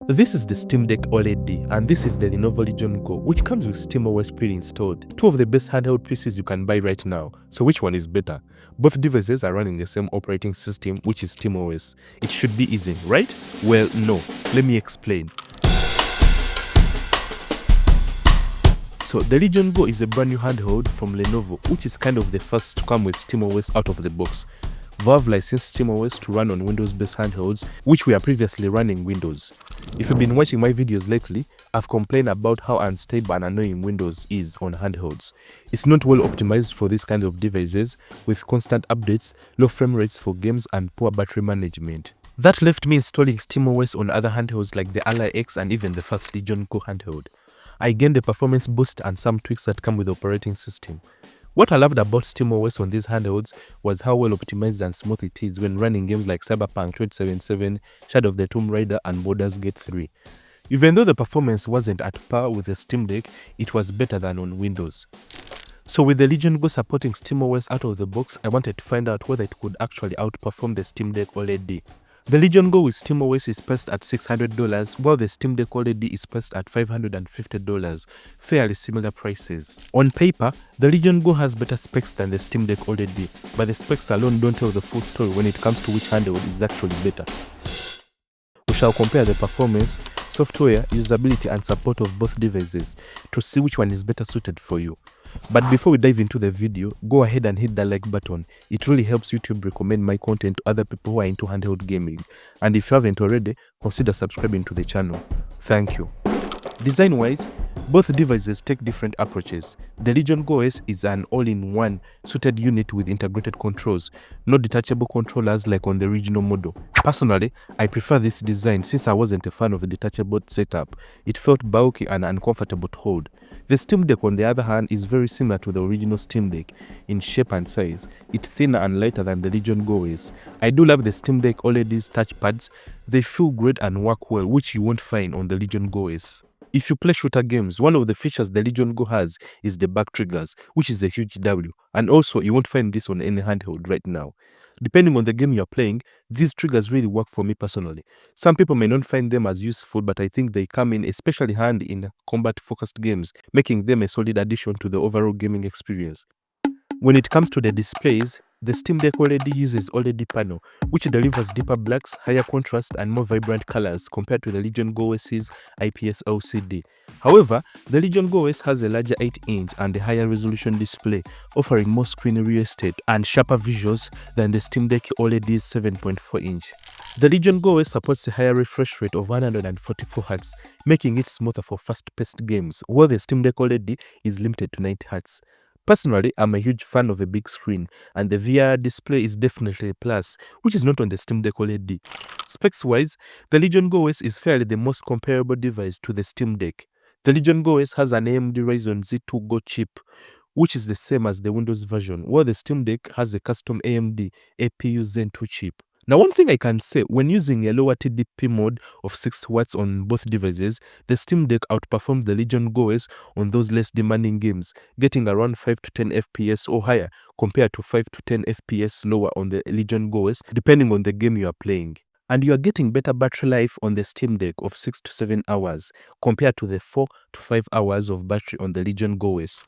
This is the Steam Deck OLED and this is the Lenovo Legion Go, which comes with SteamOS pre-installed. Two of the best handheld PCs you can buy right now. So which one is better? Both devices are running the same operating system, which is SteamOS. It should be easy, right? Well, no. Let me explain. So the Legion Go is a brand new handheld from Lenovo, which is kind of the first to come with SteamOS out of the box. Valve licensed SteamOS to run on Windows-based handhelds, which were previously running Windows. If you've been watching my videos lately, I've complained about how unstable and annoying Windows is on handhelds. It's not well optimized for these kinds of devices, with constant updates, low frame rates for games, and poor battery management. That left me installing SteamOS on other handhelds like the Ally X and even the first Legion Go handheld. I gained a performance boost and some tweaks that come with the operating system. What I loved about SteamOS on these handhelds was how well optimized and smooth it is when running games like Cyberpunk 2077, Shadow of the Tomb Raider, and Baldur's Gate 3. Even though the performance wasn't at par with the Steam Deck, it was better than on Windows. So with the Legion Go supporting SteamOS out of the box, I wanted to find out whether it could actually outperform the Steam Deck OLED. The Legion Go with SteamOS is priced at $600, while the Steam Deck OLED is priced at $550, fairly similar prices. On paper, the Legion Go has better specs than the Steam Deck OLED, but the specs alone don't tell the full story when it comes to which handheld is actually better. We shall compare the performance, software, usability, and support of both devices to see which one is better suited for you. But before we dive into the video, go ahead and hit that like button. It really helps YouTube recommend my content to other people who are into handheld gaming. And if you haven't already, consider subscribing to the channel. Thank you. Design-wise, both devices take different approaches. The Legion Go S is an all-in-one suited unit with integrated controls, no detachable controllers like on the original model. Personally, I prefer this design since I wasn't a fan of the detachable setup. It felt bulky and uncomfortable to hold. The Steam Deck, on the other hand, is very similar to the original Steam Deck in shape and size. It's thinner and lighter than the Legion Go S. I do love the Steam Deck OLED's touchpads. They feel great and work well, which you won't find on the Legion Go S. If you play shooter games, one of the features the Legion Go has is the back triggers, which is a huge W. And also, you won't find this on any handheld right now. Depending on the game you're playing, these triggers really work for me personally. Some people may not find them as useful, but I think they come in especially handy in combat-focused games, making them a solid addition to the overall gaming experience. When it comes to the displays, the Steam Deck OLED uses OLED panel, which delivers deeper blacks, higher contrast, and more vibrant colors compared to the Legion Go S's IPS LCD. However, the Legion Go S has a larger 8-inch and a higher resolution display, offering more screen real estate and sharper visuals than the Steam Deck OLED's 7.4-inch. The Legion Go S supports a higher refresh rate of 144Hz, making it smoother for fast-paced games, while the Steam Deck OLED is limited to 90Hz. Personally, I'm a huge fan of a big screen, and the VR display is definitely a plus, which is not on the Steam Deck OLED. Specs-wise, the Legion Go S is fairly the most comparable device to the Steam Deck. The Legion Go S has an AMD Ryzen Z2 Go chip, which is the same as the Windows version, while the Steam Deck has a custom AMD APU Zen 2 chip. Now, one thing I can say, when using a lower TDP mode of 6 watts on both devices, the Steam Deck outperforms the Legion Go S on those less demanding games, getting around 5 to 10 FPS or higher compared to 5 to 10 FPS lower on the Legion Go S, depending on the game you are playing. And you are getting better battery life on the Steam Deck of 6 to 7 hours compared to the 4 to 5 hours of battery on the Legion Go S.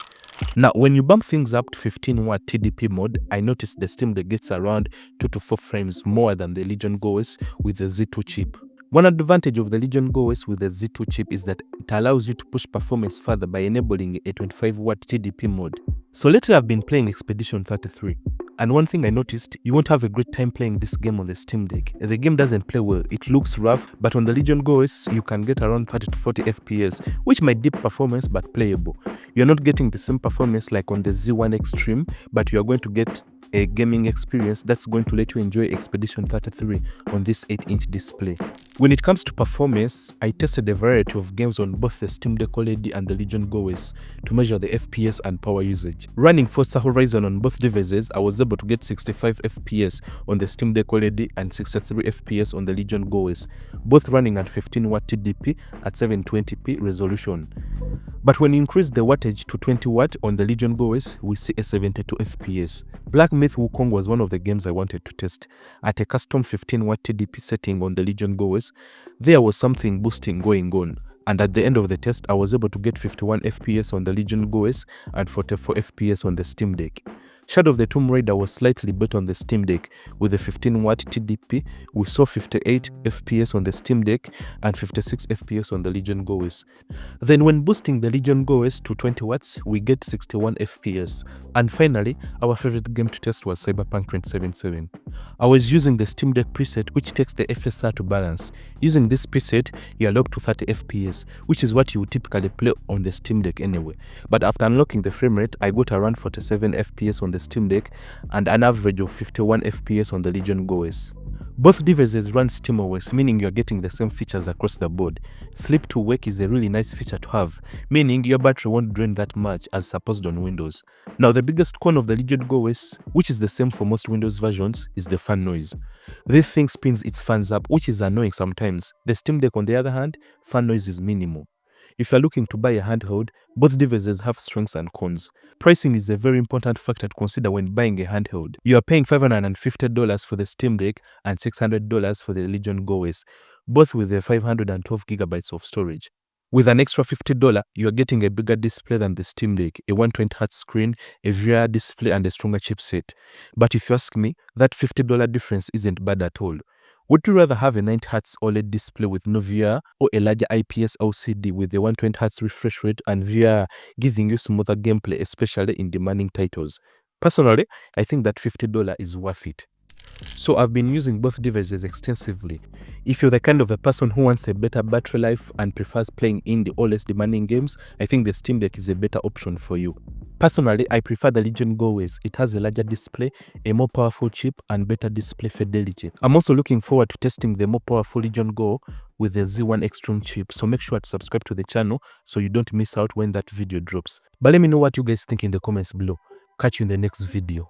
Now, when you bump things up to 15-watt TDP mode, I noticed the Steam Deck gets around 2 to 4 frames more than the Legion Go S with the Z2 chip. One advantage of the Legion Go S with the Z2 chip is that it allows you to push performance further by enabling a 25-watt TDP mode. So lately I've been playing Expedition 33. And one thing I noticed, you won't have a great time playing this game on the Steam Deck. The game doesn't play well, it looks rough, but on the Legion Go S, you can get around 30 to 40 FPS, which might dip performance but playable. You're not getting the same performance like on the Z1 Extreme, but you're going to get a gaming experience that's going to let you enjoy Expedition 33 on this 8-inch display. When it comes to performance, I tested a variety of games on both the Steam Deck OLED and the Legion Go S to measure the FPS and power usage. Running Forza Horizon on both devices, I was able to get 65 FPS on the Steam Deck OLED and 63 FPS on the Legion Go S, both running at 15-watt TDP at 720p resolution. But when you increase the wattage to 20 watt on the Legion Go S, we see a 72 FPS. Black Myth Wukong was one of the games I wanted to test. At a custom 15 watt TDP setting on the Legion Go S, FPS. There was something boosting going on, and at the end of the test, I was able to get 51 FPS on the Legion Go S and 44 FPS on the Steam Deck. Shadow of the Tomb Raider was slightly better on the Steam Deck with a 15-watt TDP. We saw 58 FPS on the Steam Deck and 56 FPS on the Legion Go S. Then when boosting the Legion Go S to 20 watts, we get 61 FPS. And finally, our favorite game to test was Cyberpunk 2077. I was using the Steam Deck preset, which takes the FSR to balance. Using this preset, you are locked to 30 FPS, which is what you would typically play on the Steam Deck anyway. But after unlocking the frame rate, I got around 47 FPS on the Steam Deck and an average of 51 FPS on the Legion Go S. Both devices run SteamOS, meaning you're getting the same features across the board. Sleep to wake is a really nice feature to have, meaning your battery won't drain that much as supposed on Windows. Now, the biggest con of the Legion Go S, which is the same for most Windows versions, is the fan noise. This thing spins its fans up, which is annoying sometimes. The Steam Deck, on the other hand, fan noise is minimal. If you're looking to buy a handheld, both devices have strengths and cons. Pricing is a very important factor to consider when buying a handheld. You are paying $550 for the Steam Deck and $600 for the Legion Go S, both with the 512 gigabytes of storage. With an extra $50, you are getting a bigger display than the Steam Deck, a 120Hz screen, a VR display, and a stronger chipset. But if you ask me, that $50 difference isn't bad at all. Would you rather have a 90Hz OLED display with no VR or a larger IPS LCD with a 120Hz refresh rate and VR giving you smoother gameplay, especially in demanding titles? Personally, I think that $50 is worth it. So I've been using both devices extensively. If you're the kind of a person who wants a better battery life and prefers playing indie or less demanding games, I think the Steam Deck is a better option for you. Personally, I prefer the Legion Go S. It has a larger display, a more powerful chip, and better display fidelity. I'm also looking forward to testing the more powerful Legion Go with the Z1 Extreme chip, so make sure to subscribe to the channel so you don't miss out when that video drops. But let me know what you guys think in the comments below. Catch you in the next video.